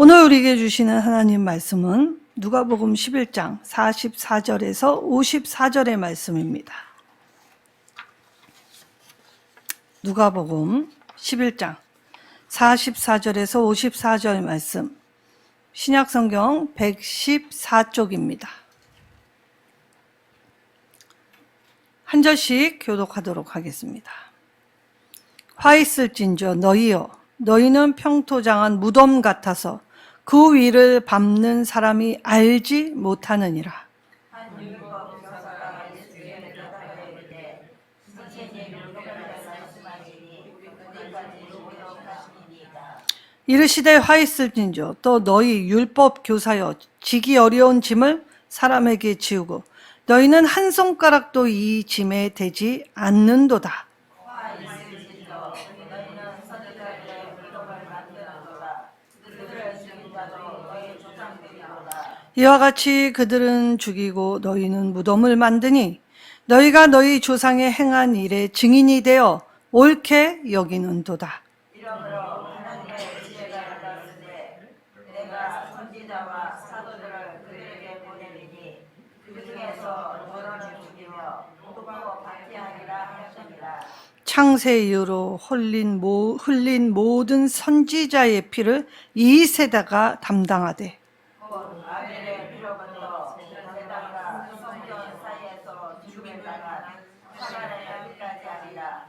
오늘 우리에게 주시는 하나님 말씀은 누가복음 11장 44절에서 54절의 말씀입니다. 누가복음 11장 44절에서 54절 말씀, 신약성경 114쪽입니다. 한 절씩 교독하도록 하겠습니다. 화 있을진저 너희여, 너희는 평토장한 무덤 같아서 그 위를 밟는 사람이 알지 못하느니라. 이르시되 화 있을진저 또 너희 율법 교사여, 지기 어려운 짐을 사람에게 지우고 너희는 한 손가락도 이 짐에 대지 않는도다. 이와 같이 그들은 죽이고 너희는 무덤을 만드니 너희가 너희 조상의 행한 일에 증인이 되어 옳게 여기는도다. 이러므로 하나님의 지혜가 일렀으되 내가 선지자와 사도들을 그들에게 보내리니 그 중에서 너희를 죽이며 무덤으로 박해하리라 하시니라. 창세 이후로 흘린 모든 선지자의 피를 이 세대가 담당하되 곧 아벨의 피로부터 세상과 성전 사이에서 죽음을 당한 하나님의 피까지 하리라.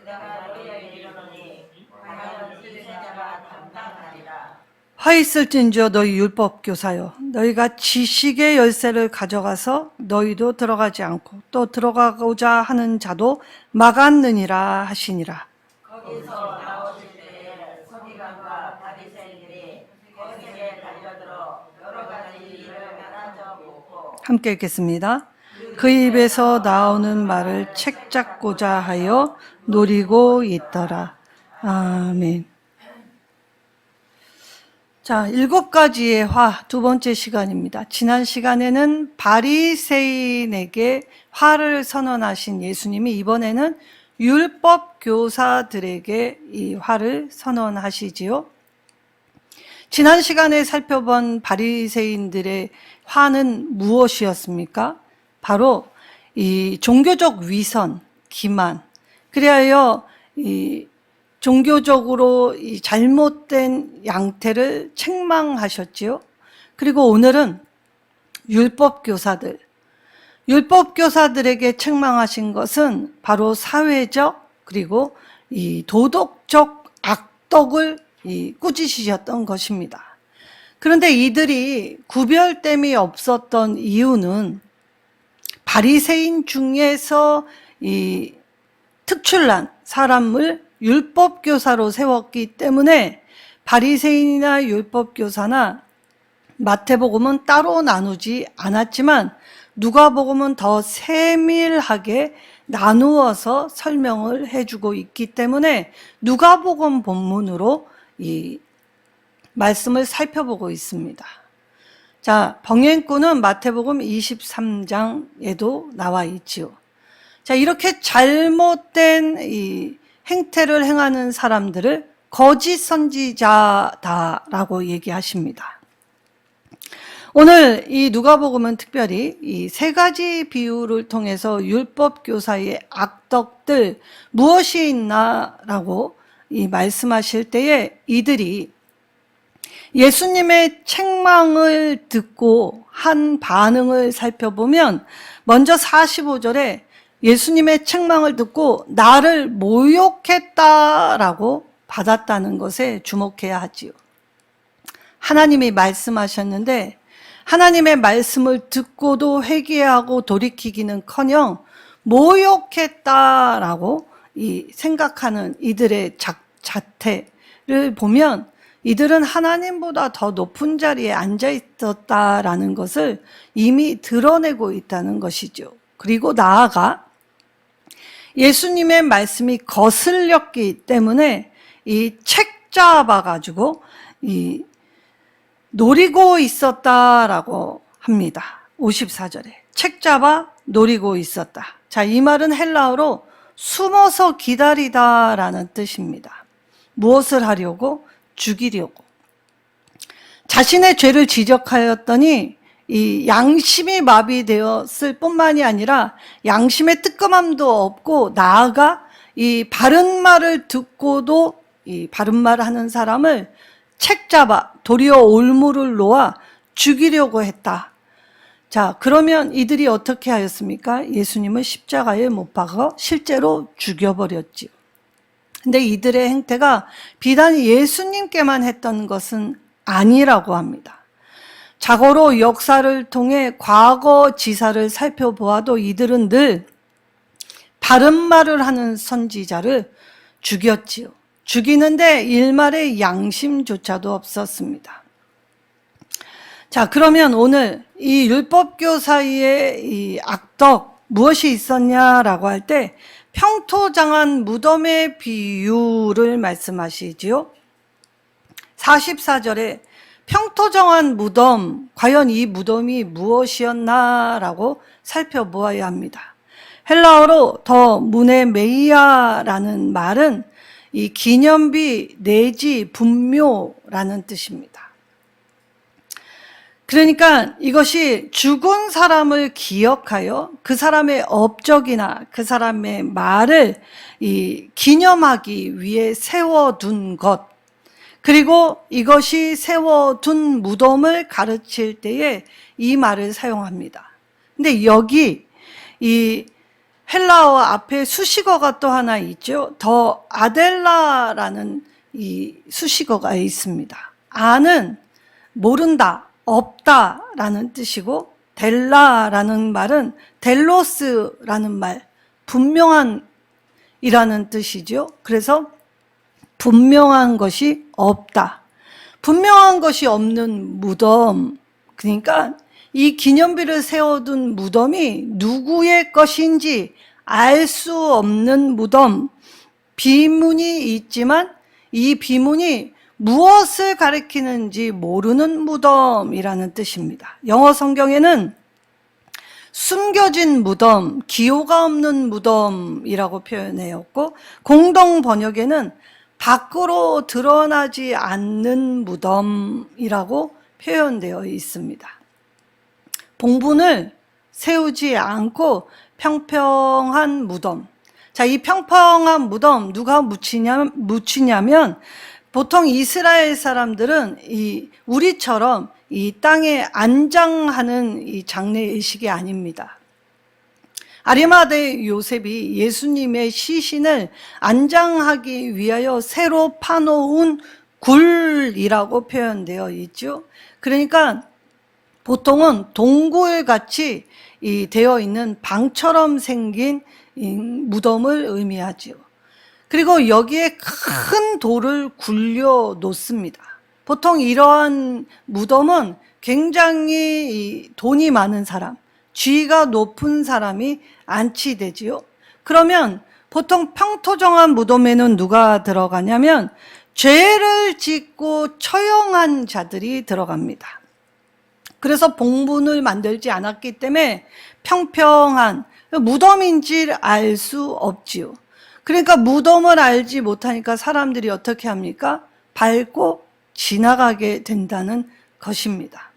내가 너희에게 이르노니 과연 이 세대가 담당하리라. 화 있을진저 너희 율법 교사여, 너희가 지식의 열쇠를 가져가서 너희도 들어가지 않고 또 들어가고자 하는 자도 막았느니라 하시니라. 거기서 나오실 때에 서기관과 바리새인들이 거기에 달려들어 여러 가지 일을 따져 묻고 함께 읽겠습니다. 그 입에서 나오는 말을 책잡고자 하여 노리고 있더라. 아멘. 자, 7가지의 화, 두 번째 시간입니다. 지난 시간에는 바리새인에게 화를 선언하신 예수님이 이번에는 율법 교사들에게 이 화를 선언하시지요. 지난 시간에 살펴본 바리새인들의 화는 무엇이었습니까? 바로 이 종교적 위선, 기만, 그리하여 이 종교적으로 이 잘못된 양태를 책망하셨지요. 그리고 오늘은 율법교사들에게 책망하신 것은 바로 사회적 그리고 이 도덕적 악덕을 꾸짖으셨던 것입니다. 그런데 이들이 구별됨이 없었던 이유는 바리새인 중에서 이 특출난 사람을 율법교사로 세웠기 때문에 바리새인이나 율법교사나 마태복음은 따로 나누지 않았지만 누가복음은 더 세밀하게 나누어서 설명을 해주고 있기 때문에 누가복음 본문으로 이 말씀을 살펴보고 있습니다. 자, 병행꾼은 마태복음 23장에도 나와 있지요. 자, 이렇게 잘못된 이 행태를 행하는 사람들을 거짓 선지자다라고 얘기하십니다. 오늘 이 누가복음은 특별히 이 3가지 비유를 통해서 율법 교사의 악덕들 무엇이 있나라고 이 말씀하실 때에 이들이 예수님의 책망을 듣고 한 반응을 살펴보면 먼저 45절에 예수님의 책망을 듣고 나를 모욕했다라고 받았다는 것에 주목해야 하지요. 하나님이 말씀하셨는데 하나님의 말씀을 듣고도 회개하고 돌이키기는커녕 모욕했다라고 생각하는 이들의 자태를 보면 이들은 하나님보다 더 높은 자리에 앉아 있었다라는 것을 이미 드러내고 있다는 것이죠. 그리고 나아가 예수님의 말씀이 거슬렸기 때문에 이 책 잡아가지고 노리고 있었다라고 합니다. 54절에 책 잡아 노리고 있었다. 자, 이 말은 헬라어로 숨어서 기다리다라는 뜻입니다. 무엇을 하려고? 죽이려고. 자신의 죄를 지적하였더니 이 양심이 마비되었을 뿐만이 아니라 양심의 뜨끔함도 없고, 나아가 이 바른 말을 듣고도 이 바른 말을 하는 사람을 책잡아 도리어 올무를 놓아 죽이려고 했다. 자, 그러면 이들이 어떻게 하였습니까? 예수님을 십자가에 못 박아 실제로 죽여버렸지요. 근데 이들의 행태가 비단 예수님께만 했던 것은 아니라고 합니다. 자고로 역사를 통해 과거 지사를 살펴보아도 이들은 늘 바른 말을 하는 선지자를 죽였지요. 죽이는데 일말의 양심조차도 없었습니다. 자, 그러면 오늘 이 율법교 사이에 이 악덕 무엇이 있었냐라고 할 때 평토장한 무덤의 비유를 말씀하시지요. 44절에 평토정한 무덤, 과연 이 무덤이 무엇이었나라고 살펴보아야 합니다. 헬라어로 더 무네메이아라는 말은 이 기념비 내지 분묘라는 뜻입니다. 그러니까 이것이 죽은 사람을 기억하여 그 사람의 업적이나 그 사람의 말을 기념하기 위해 세워둔 것, 그리고 이것이 세워둔 무덤을 가르칠 때에 이 말을 사용합니다. 근데 여기 이 헬라어 앞에 수식어가 또 하나 있죠. 더 아델라라는 이 수식어가 있습니다. 아는 모른다, 없다라는 뜻이고, 델라라는 말은 델로스라는 말, 분명한 이라는 뜻이죠. 그래서 분명한 것이 없다. 분명한 것이 없는 무덤. 그러니까 이 기념비를 세워둔 무덤이 누구의 것인지 알 수 없는 무덤. 비문이 있지만 이 비문이 무엇을 가리키는지 모르는 무덤이라는 뜻입니다. 영어 성경에는 숨겨진 무덤, 기호가 없는 무덤이라고 표현하였고, 공동 번역에는 밖으로 드러나지 않는 무덤이라고 표현되어 있습니다. 봉분을 세우지 않고 평평한 무덤. 자, 이 평평한 무덤 누가 묻히냐면 보통 이스라엘 사람들은 우리처럼 이 땅에 안장하는 이 장례의식이 아닙니다. 아리마대 요셉이 예수님의 시신을 안장하기 위하여 새로 파놓은 굴이라고 표현되어 있죠. 그러니까 보통은 동굴같이 되어 있는 방처럼 생긴 무덤을 의미하죠. 그리고 여기에 큰 돌을 굴려 놓습니다. 보통 이러한 무덤은 굉장히 돈이 많은 사람, 지위가 높은 사람이 안치되지요. 그러면 보통 평토정한 무덤에는 누가 들어가냐면 죄를 짓고 처형한 자들이 들어갑니다. 그래서 봉분을 만들지 않았기 때문에 평평한 무덤인지 알 수 없지요. 그러니까 무덤을 알지 못하니까 사람들이 어떻게 합니까? 밟고 지나가게 된다는 것입니다.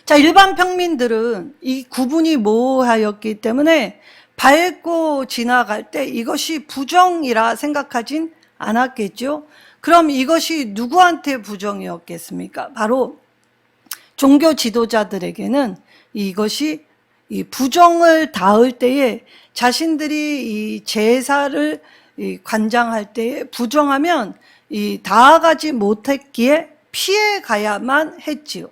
자, 일반 평민들은 이 구분이 모호하였기 때문에 밟고 지나갈 때 이것이 부정이라 생각하진 않았겠죠. 그럼 이것이 누구한테 부정이었겠습니까? 바로 종교 지도자들에게는 이것이 이 부정을 닿을 때에 자신들이 이 제사를 관장할 때에 부정하면 다가가지 못했기에 피해 가야만 했지요.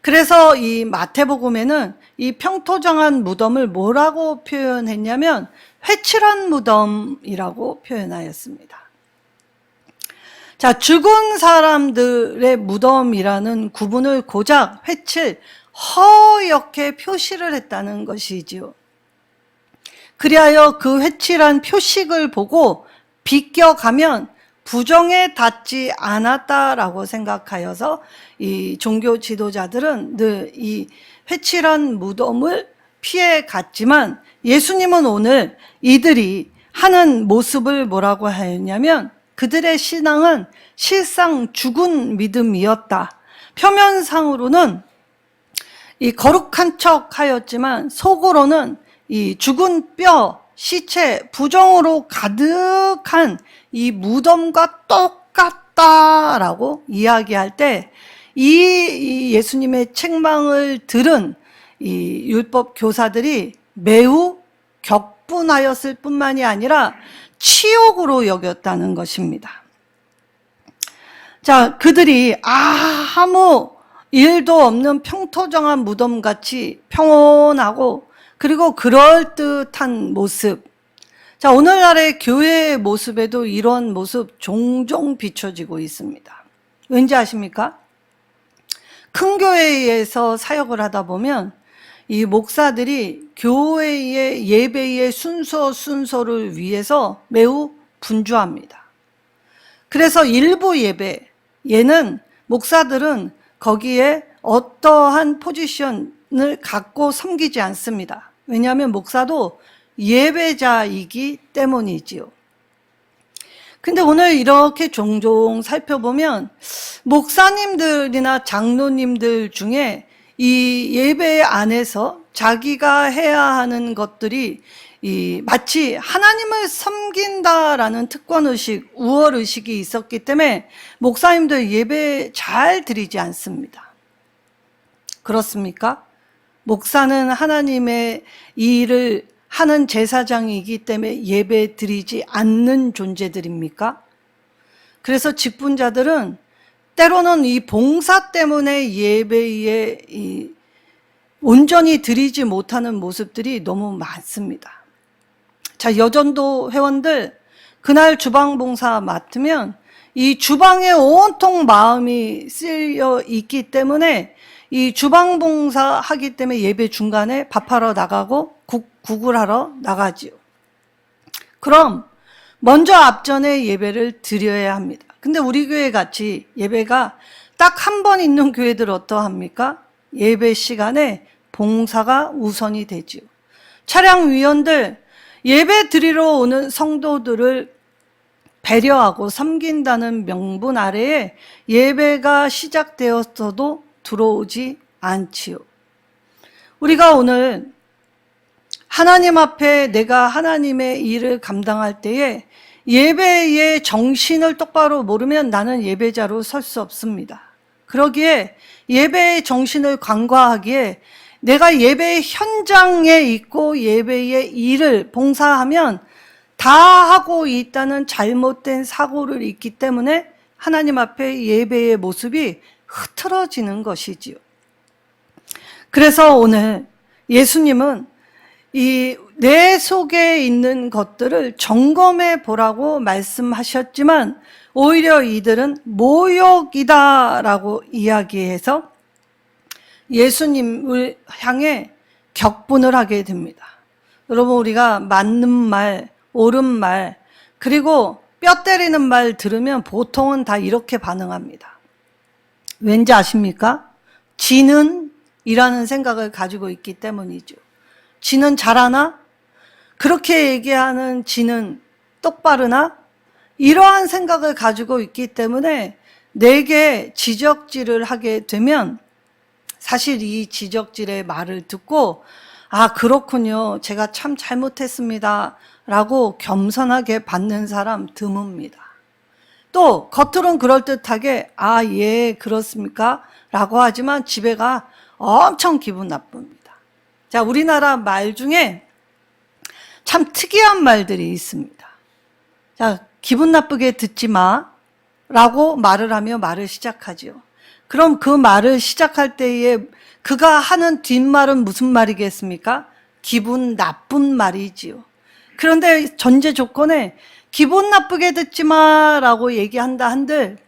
그래서 이 마태복음에는 이 평토정한 무덤을 뭐라고 표현했냐면 회칠한 무덤이라고 표현하였습니다. 자, 죽은 사람들의 무덤이라는 구분을 고작 회칠, 허옇게 표시를 했다는 것이지요. 그리하여 그 회칠한 표식을 보고 비껴가면 부정에 닿지 않았다라고 생각하여서 이 종교 지도자들은 늘 이 회칠한 무덤을 피해 갔지만, 예수님은 오늘 이들이 하는 모습을 뭐라고 하였냐면 그들의 신앙은 실상 죽은 믿음이었다. 표면상으로는 이 거룩한 척 하였지만 속으로는 이 죽은 뼈, 시체, 부정으로 가득한 이 무덤과 똑같다라고 이야기할 때 이 예수님의 책망을 들은 이 율법 교사들이 매우 격분하였을 뿐만이 아니라 치욕으로 여겼다는 것입니다. 자, 그들이 아무 일도 없는 평토정한 무덤같이 평온하고 그리고 그럴듯한 모습. 자, 오늘날의 교회의 모습에도 이런 모습 종종 비춰지고 있습니다. 왠지 아십니까? 큰 교회에서 사역을 하다 보면 이 목사들이 교회의 예배의 순서를 위해서 매우 분주합니다. 그래서 일부 예배, 얘는 목사들은 거기에 어떠한 포지션을 갖고 섬기지 않습니다. 왜냐하면 목사도 예배자이기 때문이지요. 근데 오늘 이렇게 종종 살펴보면 목사님들이나 장로님들 중에 이 예배 안에서 자기가 해야 하는 것들이 마치 하나님을 섬긴다라는 특권의식, 우월의식이 있었기 때문에 목사님들 예배 잘 드리지 않습니다. 그렇습니까? 목사는 하나님의 일을 하는 제사장이기 때문에 예배 드리지 않는 존재들입니까? 그래서 직분자들은 때로는 이 봉사 때문에 예배에 온전히 드리지 못하는 모습들이 너무 많습니다. 자, 여전도 회원들 그날 주방 봉사 맡으면 이 주방에 온통 마음이 쓰여 있기 때문에 이 주방 봉사 하기 때문에 예배 중간에 밥하러 나가고 국을 하러 나가지요. 그럼 먼저 앞전에 예배를 드려야 합니다. 근데 우리 교회 같이 예배가 딱 한 번 있는 교회들 어떠합니까? 예배 시간에 봉사가 우선이 되지요. 차량위원들 예배 드리러 오는 성도들을 배려하고 섬긴다는 명분 아래에 예배가 시작되었어도 들어오지 않지요. 우리가 오늘 하나님 앞에 내가 하나님의 일을 감당할 때에 예배의 정신을 똑바로 모르면 나는 예배자로 설 수 없습니다. 그러기에 예배의 정신을 간과하기에 내가 예배의 현장에 있고 예배의 일을 봉사하면 다 하고 있다는 잘못된 사고를 있기 때문에 하나님 앞에 예배의 모습이 흐트러지는 것이지요. 그래서 오늘 예수님은 이 내 속에 있는 것들을 점검해 보라고 말씀하셨지만 오히려 이들은 모욕이다라고 이야기해서 예수님을 향해 격분을 하게 됩니다. 여러분, 우리가 맞는 말, 옳은 말, 그리고 뼈 때리는 말 들으면 보통은 다 이렇게 반응합니다. 왠지 아십니까? 지는 이라는 생각을 가지고 있기 때문이죠. 지는 잘하나? 그렇게 얘기하는 지는 똑바르나? 이러한 생각을 가지고 있기 때문에 내게 지적질을 하게 되면 사실 이 지적질의 말을 듣고 아, 그렇군요. 제가 참 잘못했습니다. 라고 겸손하게 받는 사람 드뭅니다. 또 겉으로는 그럴듯하게 아, 예, 그렇습니까? 라고 하지만 집에 가 엄청 기분 나쁩니다. 자, 우리나라 말 중에 참 특이한 말들이 있습니다. 자, 기분 나쁘게 듣지 마 라고 말을 하며 말을 시작하지요. 그럼 그 말을 시작할 때에 그가 하는 뒷말은 무슨 말이겠습니까? 기분 나쁜 말이지요. 그런데 전제 조건에 기분 나쁘게 듣지 마라고 얘기한다 한들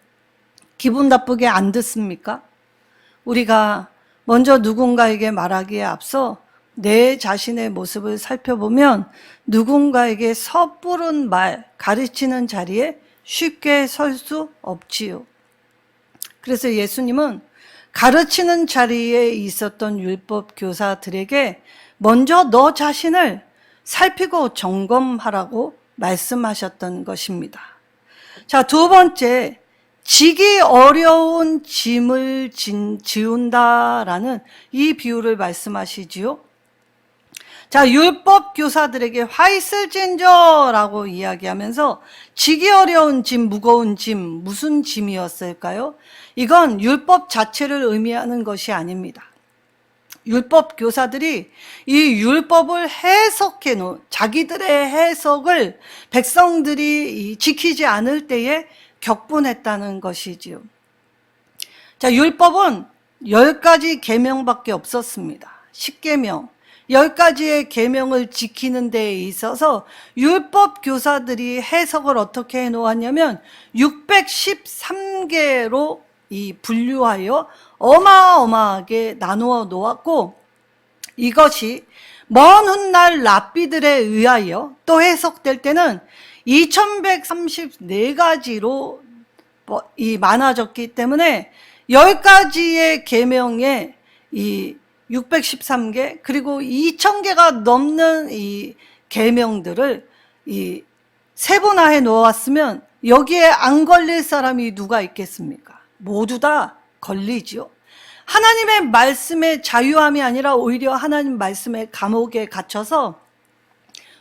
기분 나쁘게 안 듣습니까? 우리가 먼저 누군가에게 말하기에 앞서 내 자신의 모습을 살펴보면 누군가에게 섣부른 말, 가르치는 자리에 쉽게 설 수 없지요. 그래서 예수님은 가르치는 자리에 있었던 율법 교사들에게 먼저 너 자신을 살피고 점검하라고 말씀하셨던 것입니다. 자, 두 번째, 지기 어려운 짐을 지운다라는 이 비유를 말씀하시지요. 자, 율법 교사들에게 화 있을진저라고 이야기하면서 지기 어려운 짐, 무거운 짐, 무슨 짐이었을까요? 이건 율법 자체를 의미하는 것이 아닙니다. 율법 교사들이 이 율법을 해석해 놓은 자기들의 해석을 백성들이 지키지 않을 때에 격분했다는 것이지요. 자, 율법은 10가지 계명밖에 없었습니다. 10계명. 10가지의 계명을 지키는 데에 있어서 율법 교사들이 해석을 어떻게 해 놓았냐면 613개로 분류하여 어마어마하게 나누어 놓았고, 이것이 먼 훗날 랍비들에 의하여 또 해석될 때는 2134가지로 많아졌기 때문에 10가지의 계명에 613개 그리고 2000개가 넘는 이 계명들을 세분화해 놓았으면 여기에 안 걸릴 사람이 누가 있겠습니까? 모두 다 걸리지요. 하나님의 말씀의 자유함이 아니라 오히려 하나님 말씀의 감옥에 갇혀서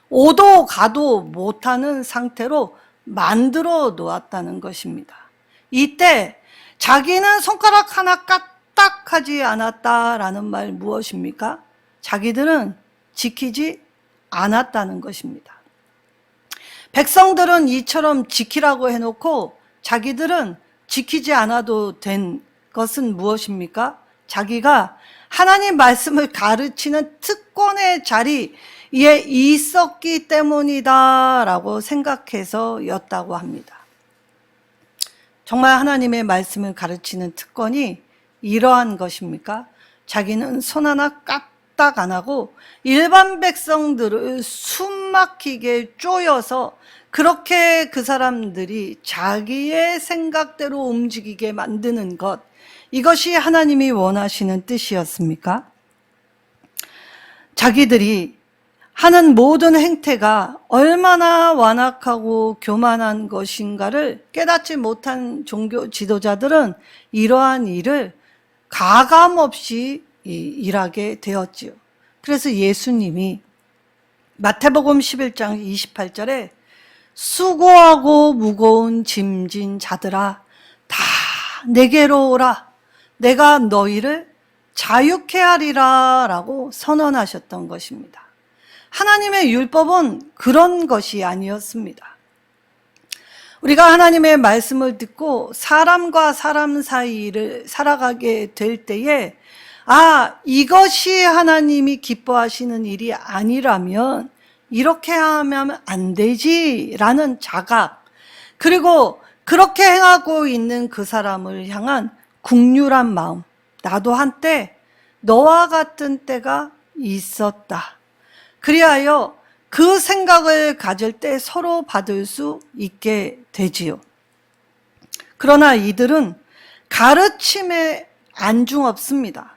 오도 가도 못하는 상태로 만들어 놓았다는 것입니다. 이때 자기는 손가락 하나 까딱하지 않았다라는 말 무엇입니까? 자기들은 지키지 않았다는 것입니다. 백성들은 이처럼 지키라고 해놓고 자기들은 지키지 않아도 된 것은 무엇입니까? 자기가 하나님 말씀을 가르치는 특권의 자리에 있었기 때문이다라고 생각해서였다고 합니다. 정말 하나님의 말씀을 가르치는 특권이 이러한 것입니까? 자기는 손 하나 까딱 안 하고 일반 백성들을 숨막히게 쪼여서 그렇게 그 사람들이 자기의 생각대로 움직이게 만드는 것, 이것이 하나님이 원하시는 뜻이었습니까? 자기들이 하는 모든 행태가 얼마나 완악하고 교만한 것인가를 깨닫지 못한 종교 지도자들은 이러한 일을 가감없이 일하게 되었지요. 그래서 예수님이 마태복음 11장 28절에 수고하고 무거운 짐진 자들아 다 내게로 오라, 내가 너희를 자유케 하리라 라고 선언하셨던 것입니다. 하나님의 율법은 그런 것이 아니었습니다. 우리가 하나님의 말씀을 듣고 사람과 사람 사이를 살아가게 될 때에 이것이 하나님이 기뻐하시는 일이 아니라면 이렇게 하면 안 되지라는 자각, 그리고 그렇게 행하고 있는 그 사람을 향한 국률한 마음, 나도 한때 너와 같은 때가 있었다. 그리하여 그 생각을 가질 때 서로 받을 수 있게 되지요. 그러나 이들은 가르침에 안중없습니다.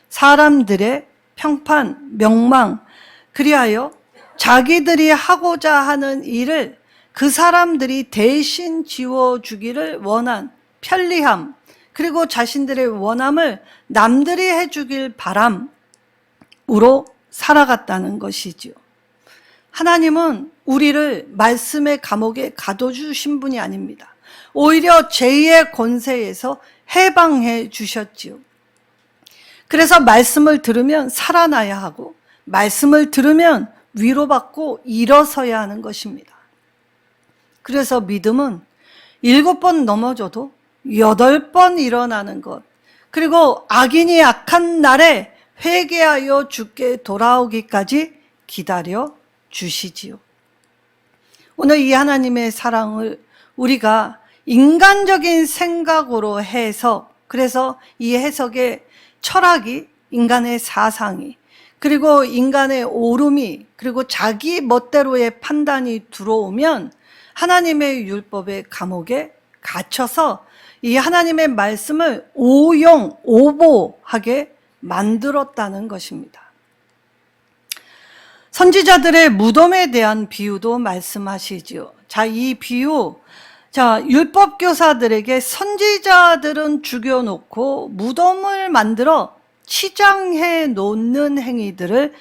사람들의 평판, 명망, 그리하여 자기들이 하고자 하는 일을 그 사람들이 대신 지워주기를 원한 편리함, 그리고 자신들의 원함을 남들이 해주길 바람으로 살아갔다는 것이지요. 하나님은 우리를 말씀의 감옥에 가둬주신 분이 아닙니다. 오히려 죄의 권세에서 해방해 주셨지요. 그래서 말씀을 들으면 살아나야 하고, 말씀을 들으면 위로받고 일어서야 하는 것입니다. 그래서 믿음은 7번 넘어져도 8번 일어나는 것, 그리고 악인이 악한 날에 회개하여 주께 돌아오기까지 기다려 주시지요. 오늘 이 하나님의 사랑을 우리가 인간적인 생각으로 해석, 그래서 이 해석의 철학이, 인간의 사상이, 그리고 인간의 오름이, 그리고 자기 멋대로의 판단이 들어오면 하나님의 율법의 감옥에 갇혀서 이 하나님의 말씀을 오용, 오보하게 만들었다는 것입니다. 선지자들의 무덤에 대한 비유도 말씀하시지요. 자, 이 비유, 자, 율법 교사들에게 선지자들은 죽여놓고 무덤을 만들어 치장해 놓는 행위들을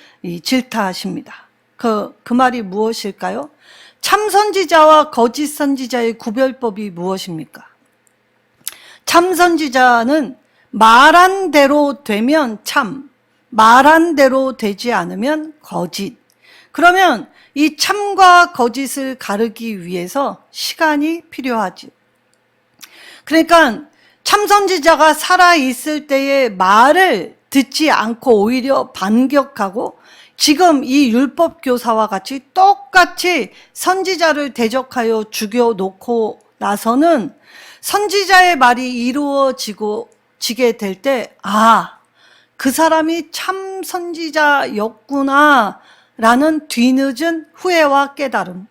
질타하십니다. 그 말이 무엇일까요? 참 선지자와 거짓 선지자의 구별법이 무엇입니까? 참 선지자는 말한 대로 되면 참, 말한 대로 되지 않으면 거짓. 그러면 이 참과 거짓을 가르기 위해서 시간이 필요하지. 그러니까 참 선지자가 살아있을 때의 말을 듣지 않고 오히려 반격하고 지금 이 율법 교사와 같이 똑같이 선지자를 대적하여 죽여놓고 나서는 선지자의 말이 이루어지게 될 때, 그 사람이 참 선지자였구나 라는 뒤늦은 후회와 깨달음.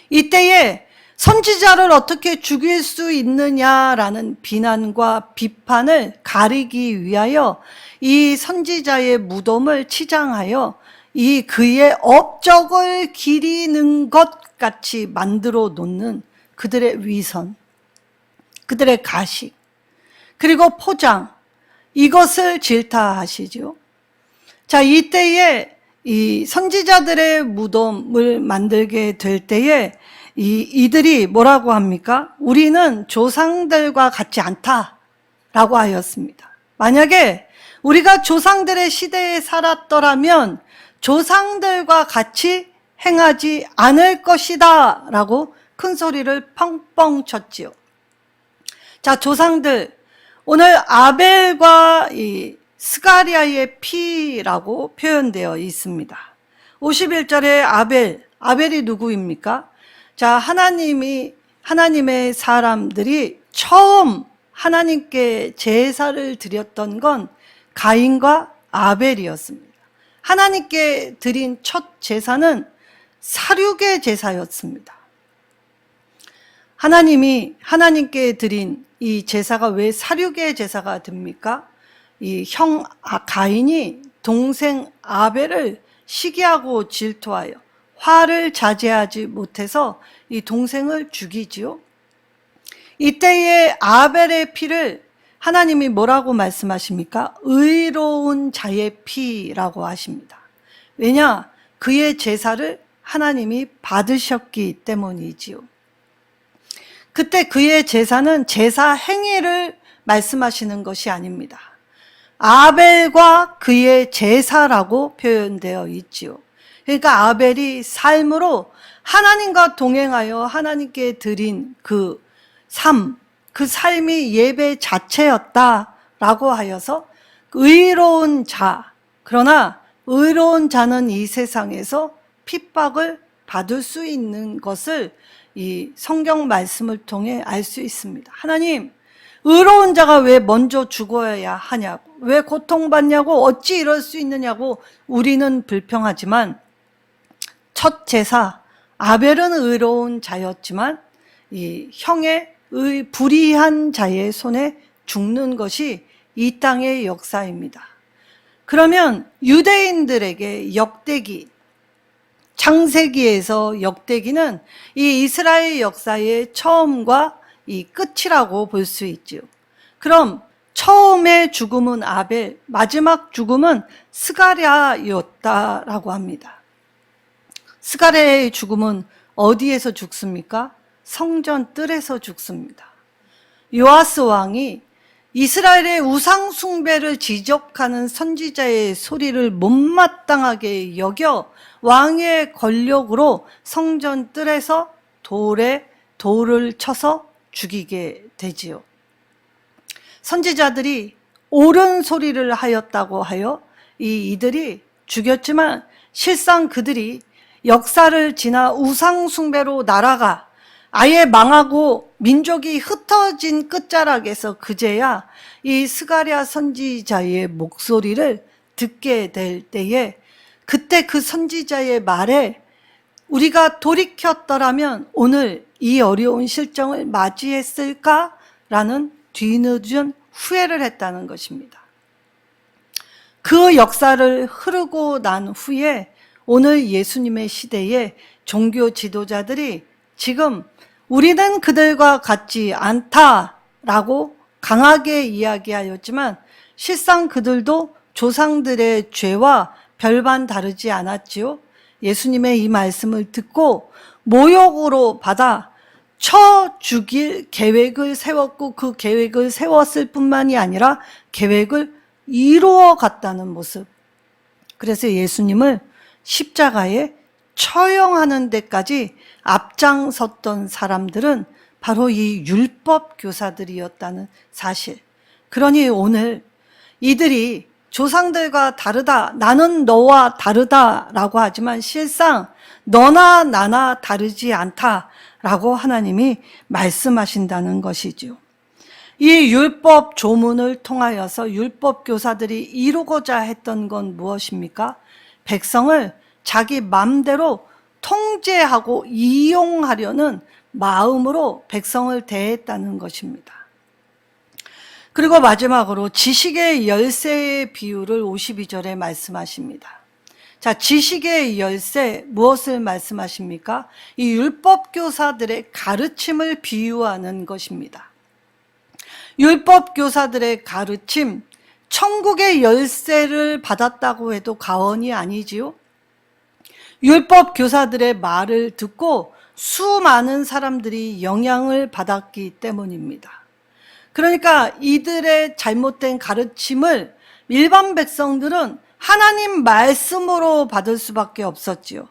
이때에 선지자를 어떻게 죽일 수 있느냐라는 비난과 비판을 가리기 위하여 이 선지자의 무덤을 치장하여 이 그의 업적을 기리는 것 같이 만들어 놓는 그들의 위선, 그들의 가식, 그리고 포장, 이것을 질타하시죠. 자, 이때에 이 선지자들의 무덤을 만들게 될 때에 이들이 뭐라고 합니까? 우리는 조상들과 같지 않다라고 하였습니다. 만약에 우리가 조상들의 시대에 살았더라면 조상들과 같이 행하지 않을 것이다 라고 큰 소리를 펑펑 쳤지요. 자, 조상들, 오늘 아벨과 이 스가랴의 피라고 표현되어 있습니다. 51절에 아벨이 누구입니까? 자, 하나님의 사람들이 처음 하나님께 제사를 드렸던 건 가인과 아벨이었습니다. 하나님께 드린 첫 제사는 살육의 제사였습니다. 하나님께 드린 이 제사가 왜 살육의 제사가 됩니까? 이 형 가인이 동생 아벨을 시기하고 질투하여 화를 자제하지 못해서 이 동생을 죽이지요. 이때의 아벨의 피를 하나님이 뭐라고 말씀하십니까? 의로운 자의 피라고 하십니다. 왜냐? 그의 제사를 하나님이 받으셨기 때문이지요. 그때 그의 제사는 제사 행위를 말씀하시는 것이 아닙니다. 아벨과 그의 제사라고 표현되어 있지요. 그러니까 아벨이 삶으로 하나님과 동행하여 하나님께 드린 그 삶이 예배 자체였다라고 하여서 의로운 자, 그러나 의로운 자는 이 세상에서 핍박을 받을 수 있는 것을 이 성경 말씀을 통해 알 수 있습니다. 하나님, 의로운 자가 왜 먼저 죽어야 하냐고, 왜 고통받냐고, 어찌 이럴 수 있느냐고 우리는 불평하지만 첫 제사 아벨은 의로운 자였지만 이 형의 불의한 자의 손에 죽는 것이 이 땅의 역사입니다. 그러면 유대인들에게 역대기, 창세기에서 역대기는 이 이스라엘 역사의 처음과 이 끝이라고 볼 수 있지요. 그럼 처음의 죽음은 아벨, 마지막 죽음은 스가랴였다라고 합니다. 스가랴의 죽음은 어디에서 죽습니까? 성전 뜰에서 죽습니다. 요아스 왕이 이스라엘의 우상 숭배를 지적하는 선지자의 소리를 못마땅하게 여겨 왕의 권력으로 성전 뜰에서 돌을 쳐서 죽이게 되지요. 선지자들이 옳은 소리를 하였다고 하여 이들이 죽였지만 실상 그들이 역사를 지나 우상 숭배로 날아가 아예 망하고 민족이 흩어진 끝자락에서 그제야 이 스가랴 선지자의 목소리를 듣게 될 때에 그때 그 선지자의 말에 우리가 돌이켰더라면 오늘 이 어려운 실정을 맞이했을까라는 뒤늦은 후회를 했다는 것입니다. 그 역사를 흐르고 난 후에 오늘 예수님의 시대에 종교 지도자들이 지금 우리는 그들과 같지 않다라고 강하게 이야기하였지만 실상 그들도 조상들의 죄와 별반 다르지 않았지요. 예수님의 이 말씀을 듣고 모욕으로 받아 쳐 죽일 계획을 세웠고 그 계획을 세웠을 뿐만이 아니라 계획을 이루어 갔다는 모습. 그래서 예수님을 십자가에 처형하는 데까지 앞장섰던 사람들은 바로 이 율법 교사들이었다는 사실. 그러니 오늘 이들이 조상들과 다르다, 나는 너와 다르다라고 하지만 실상 너나 나나 다르지 않다라고 하나님이 말씀하신다는 것이죠. 이 율법 조문을 통하여서 율법 교사들이 이루고자 했던 건 무엇입니까? 백성을 자기 마음대로 통제하고 이용하려는 마음으로 백성을 대했다는 것입니다. 그리고 마지막으로 지식의 열쇠의 비유를 52절에 말씀하십니다. 자, 지식의 열쇠 무엇을 말씀하십니까? 이 율법 교사들의 가르침을 비유하는 것입니다. 율법 교사들의 가르침, 천국의 열쇠를 받았다고 해도 과언이 아니지요. 율법 교사들의 말을 듣고 수많은 사람들이 영향을 받았기 때문입니다. 그러니까 이들의 잘못된 가르침을 일반 백성들은 하나님 말씀으로 받을 수밖에 없었지요.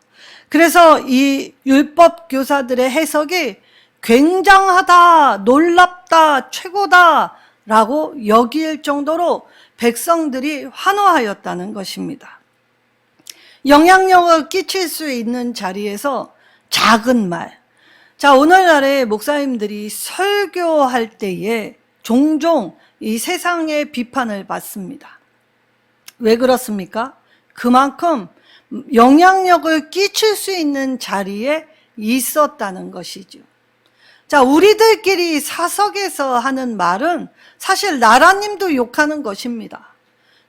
그래서 이 율법 교사들의 해석이 굉장하다, 놀랍다, 최고다 라고 여길 정도로 백성들이 환호하였다는 것입니다. 영향력을 끼칠 수 있는 자리에서 작은 말. 자, 오늘날의 목사님들이 설교할 때에 종종 이 세상의 비판을 받습니다. 왜 그렇습니까? 그만큼 영향력을 끼칠 수 있는 자리에 있었다는 것이죠. 자, 우리들끼리 사석에서 하는 말은 사실 나라님도 욕하는 것입니다.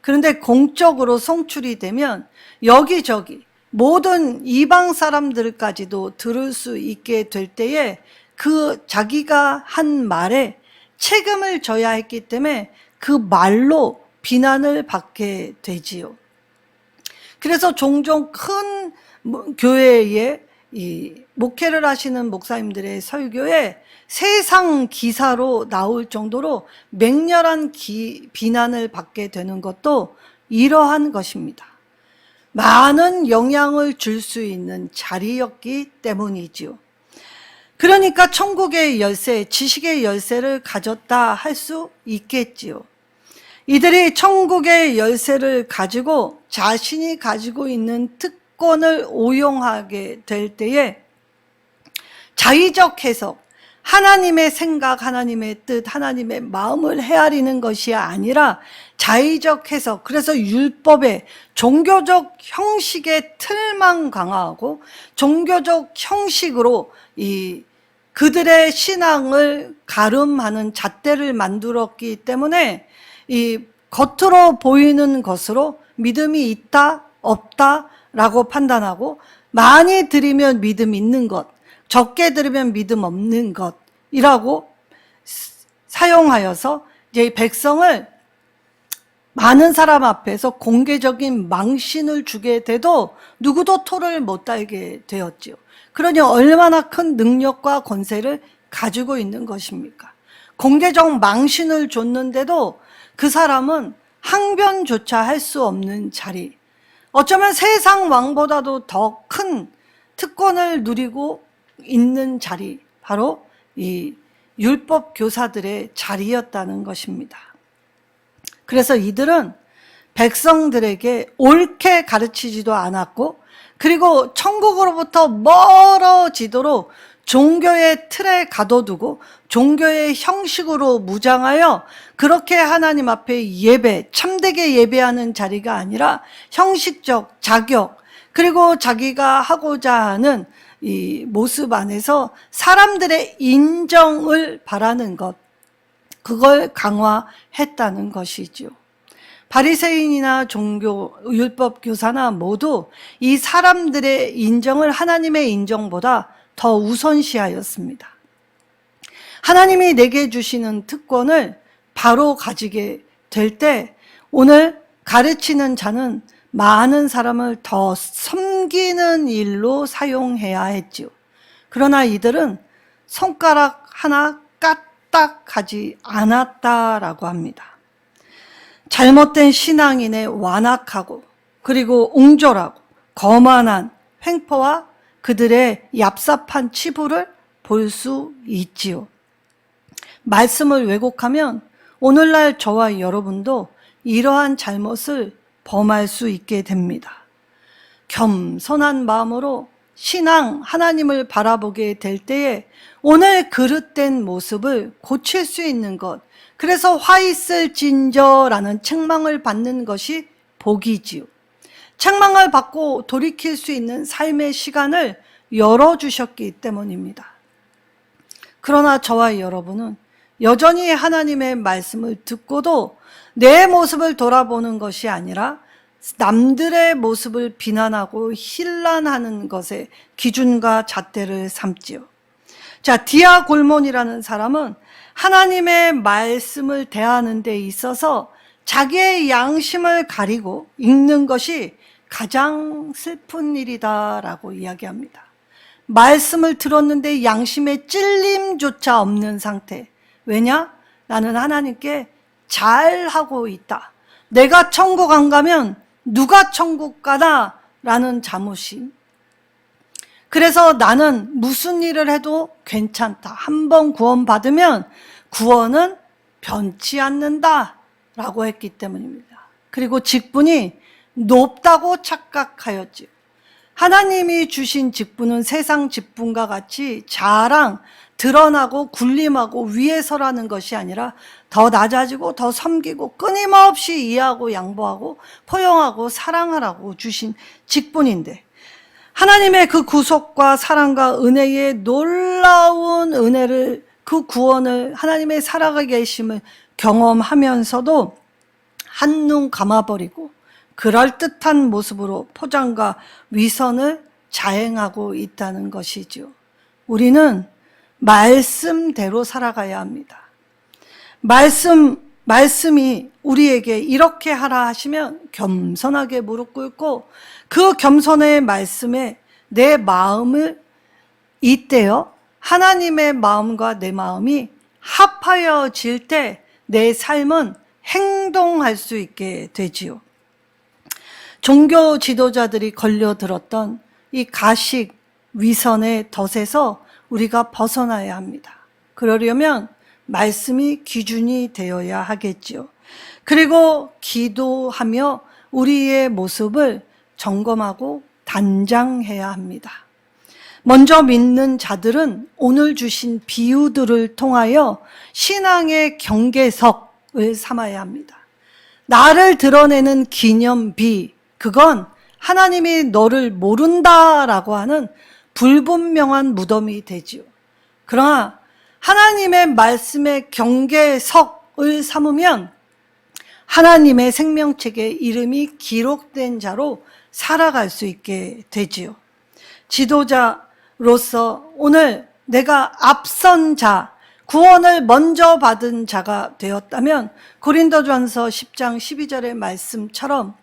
그런데 공적으로 송출이 되면 여기저기 모든 이방 사람들까지도 들을 수 있게 될 때에 그 자기가 한 말에 책임을 져야 했기 때문에 그 말로 비난을 받게 되지요. 그래서 종종 큰 교회에 이 목회를 하시는 목사님들의 설교에 세상 기사로 나올 정도로 맹렬한 비난을 받게 되는 것도 이러한 것입니다. 많은 영향을 줄 수 있는 자리였기 때문이지요. 그러니까 천국의 열쇠, 지식의 열쇠를 가졌다 할 수 있겠지요. 이들이 천국의 열쇠를 가지고 자신이 가지고 있는 특권을 오용하게 될 때에 자의적 해석, 하나님의 생각, 하나님의 뜻, 하나님의 마음을 헤아리는 것이 아니라 자의적 해석, 그래서 율법의 종교적 형식의 틀만 강화하고 종교적 형식으로 그들의 신앙을 가름하는 잣대를 만들었기 때문에 이 겉으로 보이는 것으로 믿음이 있다, 없다라고 판단하고 많이 들으면 믿음 있는 것, 적게 들으면 믿음 없는 것이라고 사용하여서 이제 백성을 많은 사람 앞에서 공개적인 망신을 주게 돼도 누구도 토를 못 달게 되었지요. 그러니 얼마나 큰 능력과 권세를 가지고 있는 것입니까? 공개적 망신을 줬는데도 그 사람은 항변조차 할 수 없는 자리, 어쩌면 세상 왕보다도 더 큰 특권을 누리고 있는 자리, 바로 이 율법 교사들의 자리였다는 것입니다. 그래서 이들은 백성들에게 옳게 가르치지도 않았고, 그리고 천국으로부터 멀어지도록 종교의 틀에 가둬두고 종교의 형식으로 무장하여 그렇게 하나님 앞에 예배, 참되게 예배하는 자리가 아니라 형식적 자격, 그리고 자기가 하고자 하는 이 모습 안에서 사람들의 인정을 바라는 것, 그걸 강화했다는 것이죠. 바리새인이나 종교, 율법 교사나 모두 이 사람들의 인정을 하나님의 인정보다 더 우선시하였습니다. 하나님이 내게 주시는 특권을 바로 가지게 될 때 오늘 가르치는 자는 많은 사람을 더 섬기는 일로 사용해야 했지요. 그러나 이들은 손가락 하나 까딱하지 않았다라고 합니다. 잘못된 신앙인의 완악하고 그리고 옹졸하고 거만한 횡포와 그들의 얍삽한 치부를 볼 수 있지요. 말씀을 왜곡하면 오늘날 저와 여러분도 이러한 잘못을 범할 수 있게 됩니다. 겸손한 마음으로 신앙 하나님을 바라보게 될 때에 오늘 그릇된 모습을 고칠 수 있는 것, 그래서 화 있을진저라는 책망을 받는 것이 복이지요. 책망을 받고 돌이킬 수 있는 삶의 시간을 열어주셨기 때문입니다. 그러나 저와 여러분은 여전히 하나님의 말씀을 듣고도 내 모습을 돌아보는 것이 아니라 남들의 모습을 비난하고 힐난하는 것에 기준과 잣대를 삼지요. 자, 디아 골몬이라는 사람은 하나님의 말씀을 대하는 데 있어서 자기의 양심을 가리고 읽는 것이 가장 슬픈 일이다라고 이야기합니다. 말씀을 들었는데 양심에 찔림조차 없는 상태. 왜냐? 나는 하나님께 잘하고 있다. 내가 천국 안 가면 누가 천국 가나? 라는 자부심. 그래서 나는 무슨 일을 해도 괜찮다. 한번 구원받으면 구원은 변치 않는다. 라고 했기 때문입니다. 그리고 직분이 높다고 착각하였지요. 하나님이 주신 직분은 세상 직분과 같이 자랑, 드러나고 군림하고 위에 서라는 것이 아니라 더 낮아지고 더 섬기고 끊임없이 이해하고 양보하고 포용하고 사랑하라고 주신 직분인데, 하나님의 그 구속과 사랑과 은혜의 놀라운 은혜를, 그 구원을, 하나님의 살아가 계심을 경험하면서도 한눈 감아버리고 그럴듯한 모습으로 포장과 위선을 자행하고 있다는 것이죠. 우리는 말씀대로 살아가야 합니다. 말씀이 우리에게 이렇게 하라 하시면 겸손하게 무릎 꿇고 그 겸손의 말씀에 내 마음을 잇대어 하나님의 마음과 내 마음이 합하여질 때 내 삶은 행동할 수 있게 되지요. 종교 지도자들이 걸려들었던 이 가식, 위선의 덫에서 우리가 벗어나야 합니다. 그러려면 말씀이 기준이 되어야 하겠지요. 그리고 기도하며 우리의 모습을 점검하고 단장해야 합니다. 먼저 믿는 자들은 오늘 주신 비유들을 통하여 신앙의 경계석을 삼아야 합니다. 나를 드러내는 기념비, 그건 하나님이 너를 모른다라고 하는 불분명한 무덤이 되지요. 그러나 하나님의 말씀의 경계석을 삼으면 하나님의 생명책에 이름이 기록된 자로 살아갈 수 있게 되지요. 지도자로서 오늘 내가 앞선 자, 구원을 먼저 받은 자가 되었다면 고린도전서 10장 12절의 말씀처럼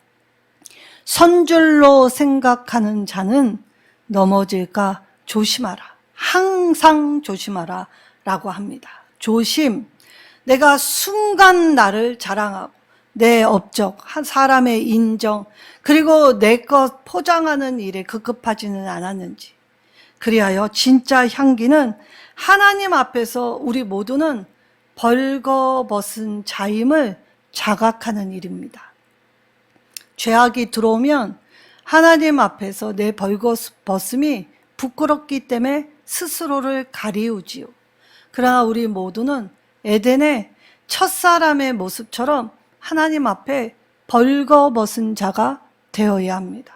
선줄로 생각하는 자는 넘어질까 조심하라. 항상 조심하라 라고 합니다. 조심. 내가 순간 나를 자랑하고 내 업적, 한 사람의 인정, 그리고 내 것 포장하는 일에 급급하지는 않았는지. 그리하여 진짜 향기는 하나님 앞에서 우리 모두는 벌거벗은 자임을 자각하는 일입니다. 죄악이 들어오면 하나님 앞에서 내 벌거벗음이 부끄럽기 때문에 스스로를 가리우지요. 그러나 우리 모두는 에덴의 첫사람의 모습처럼 하나님 앞에 벌거벗은 자가 되어야 합니다.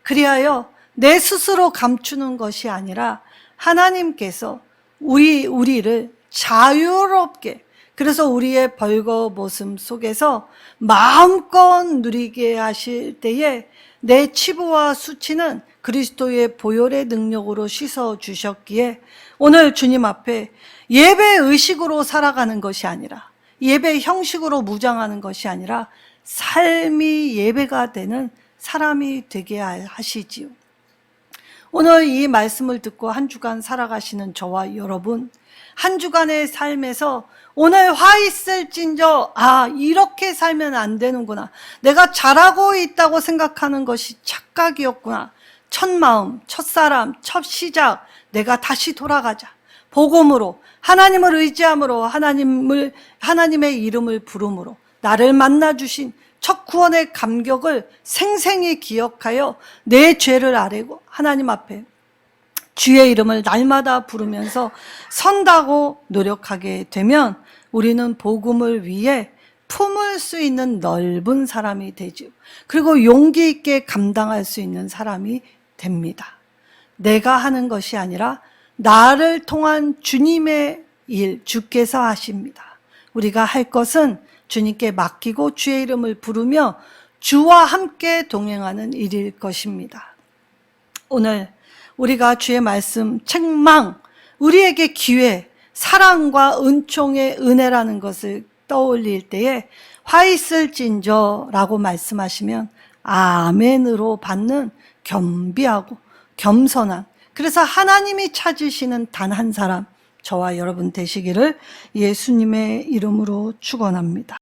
그리하여 내 스스로 감추는 것이 아니라 하나님께서 우리를 자유롭게, 그래서 우리의 벌거벗음 속에서 마음껏 누리게 하실 때에 내 치부와 수치는 그리스도의 보혈의 능력으로 씻어 주셨기에 오늘 주님 앞에 예배 의식으로 살아가는 것이 아니라, 예배 형식으로 무장하는 것이 아니라 삶이 예배가 되는 사람이 되게 하시지요. 오늘 이 말씀을 듣고 한 주간 살아가시는 저와 여러분, 한 주간의 삶에서 오늘 화 있을진저, 이렇게 살면 안 되는구나, 내가 잘하고 있다고 생각하는 것이 착각이었구나, 첫 마음, 첫사람, 첫 시작, 내가 다시 돌아가자, 복음으로, 하나님을 의지함으로, 하나님의 이름을 부름으로, 나를 만나주신 첫 구원의 감격을 생생히 기억하여 내 죄를 아뢰고 하나님 앞에 주의 이름을 날마다 부르면서 선다고 노력하게 되면 우리는 복음을 위해 품을 수 있는 넓은 사람이 되죠. 그리고 용기 있게 감당할 수 있는 사람이 됩니다. 내가 하는 것이 아니라 나를 통한 주님의 일, 주께서 하십니다. 우리가 할 것은 주님께 맡기고 주의 이름을 부르며 주와 함께 동행하는 일일 것입니다. 오늘 우리가 주의 말씀 책망, 우리에게 기회, 사랑과 은총의 은혜라는 것을 떠올릴 때에 화 있을진저 라고 말씀하시면 아멘으로 받는 겸비하고 겸손한, 그래서 하나님이 찾으시는 단 한 사람, 저와 여러분 되시기를 예수님의 이름으로 축원합니다.